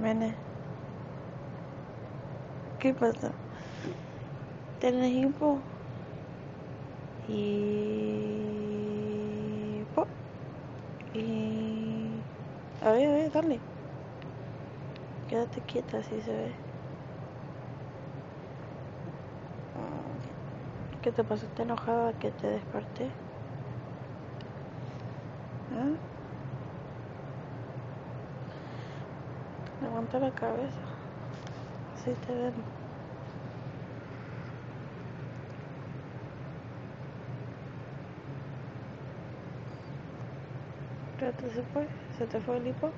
Mene, ¿qué pasa? ¿Tienes hipo? Hipo. Y... A ver, dale. Quédate quieta, así se ve. ¿Qué te pasó? ¿Estás enojada que te desperté? ¿Ah? Levanta la cabeza. Así te ven. ¿Ya se fue? ¿Se te fue el hipo?